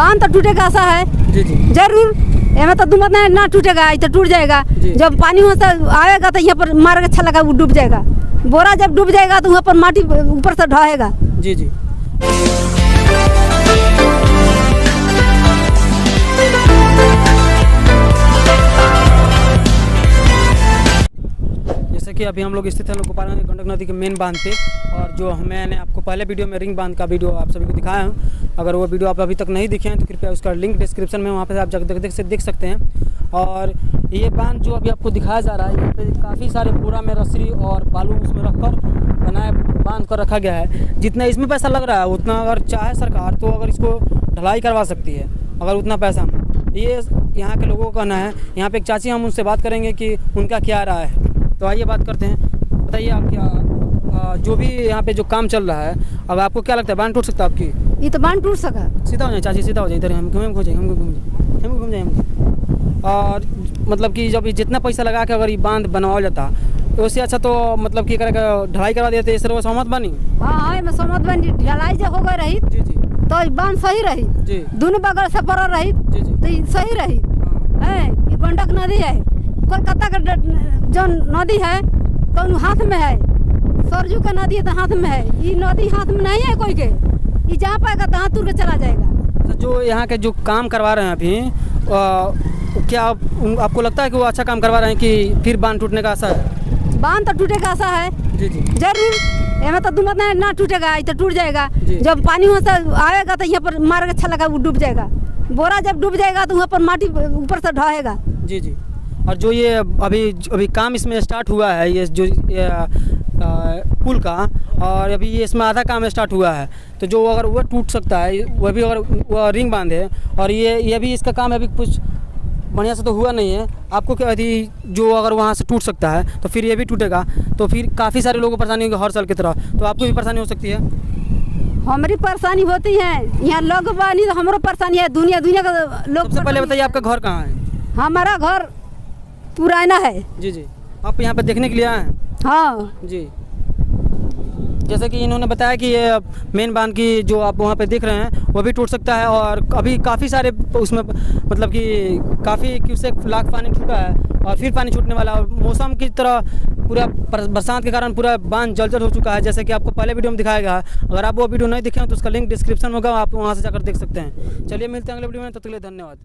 बांध तो टूटेगा ऐसा है जी जी जरूर। एमे तो दुमत ना टूटेगा, तो टूट जाएगा। जब पानी वहाँ से आएगा तो यहाँ पर मार के छलका वो डूब जाएगा। बोरा जब डूब जाएगा तो वहाँ पर माटी ऊपर से ढहेगा। जी जी। जैसे कि अभी हम लोग स्थित हैं गोपालगंज गंडक नदी के मेन बांध पे, और जो मैंने आपको पहले वीडियो में रिंग बांध का वीडियो आप सभी को दिखाया हूँ। अगर वो वीडियो आप अभी तक नहीं दिखे हैं तो कृपया उसका लिंक डिस्क्रिप्शन में वहाँ पे आप देख सकते हैं। और ये बांध जो अभी आपको दिखाया जा रहा है, यहाँ पे काफ़ी सारे बोरा में रस्सी और बालू उसमें रखकर बनाए बांध कर रखा गया है। जितना इसमें पैसा लग रहा है उतना अगर चाहे सरकार तो अगर इसको ढलाई करवा सकती है, अगर उतना पैसा में। ये यहाँ के लोगों का कहना है। यहाँ पे एक चाची, हम उनसे बात करेंगे कि उनका क्या राय है। तो आइए बात करते हैं। बताइए आप क्या जो भी यहाँ पे जो काम चल रहा है, अब आपको क्या लगता है बांध टूट सकता है आपकी? ये तो बांध टूट सका। सीधा हो जाए चाची, सीधा हो जाए, इधर हम घूम जाए। और मतलब कि जब जितना पैसा लगा के अगर ये बांध बनवाया जाता तो उससे अच्छा तो मतलब कि ढलाई करवा देते, इस तरह सहमत बनी? हाँ मैं सहमत बनी। ढलाई जो हो गई रही जी जी तो बांध सही रही जी, दोनों बगल से पड़ रही जी जी, तो ये सही रही है। ये गंडक नदी है, कोलकाता का जो नदी है तो हाथ में है, सरजू का नदी है तो हाथ में है। ये नदी हाथ में नहीं है कोई के, ये जहाँ पाएगा तहाँ तुर के चला जाएगा। तो जो यहाँ के जो काम करवा रहे हैं अभी, क्या आपको लगता है कि वो अच्छा काम करवा रहे हैं कि फिर बांध टूटने का आशा है? बांध तो टूटेगा ऐसा है जी जी जरूर। एमे तो दुमत ना टूटेगा, तो टूट जाएगा। जब पानी वहाँ से आएगा तो यहाँ पर मार के छलका वो डूब जाएगा। बोरा जब डूब जाएगा तो वहाँ पर माटी ऊपर से ढहेगा। जी जी। और जो ये अभी काम इसमें स्टार्ट हुआ है, ये जो पुल का, और अभी ये इसमें आधा काम स्टार्ट हुआ है, तो जो अगर वो टूट सकता है, वह भी अगर वो रिंग बांध है, और ये भी इसका काम अभी कुछ बढ़िया से तो हुआ नहीं है। आपको क्या यदि जो अगर वहाँ से टूट सकता है तो फिर ये भी टूटेगा, तो फिर काफ़ी सारे लोगों को परेशानी होगी हर साल की तरह। तो आपको भी परेशानी हो सकती है? हमारी परेशानी होती है, यहाँ लोग बानी तो हमारो परेशानी है। दुनिया का लोग। सबसे पहले बताइए आपका घर कहाँ है? हमारा घर पुराना है। जी जी। आप यहाँ पर देखने के लिए आए हैं? हाँ जी। जैसे कि इन्होंने बताया कि ये मेन बांध की जो आप वहाँ पे देख रहे हैं वो भी टूट सकता है, और अभी काफ़ी सारे उसमें मतलब कि काफ़ी क्यूसेक लाख पानी छूटा है, और फिर पानी छूटने वाला। और मौसम की तरह पूरा बरसात के कारण पूरा बांध जर्जर हो चुका है, जैसे कि आपको पहले वीडियो में दिखाया गया। अगर आप वो वीडियो नहीं देखें तो उसका लिंक डिस्क्रिप्शन में होगा, आप वहाँ से जाकर देख सकते हैं। चलिए मिलते हैं अगले वीडियो में, तब तक के लिए धन्यवाद।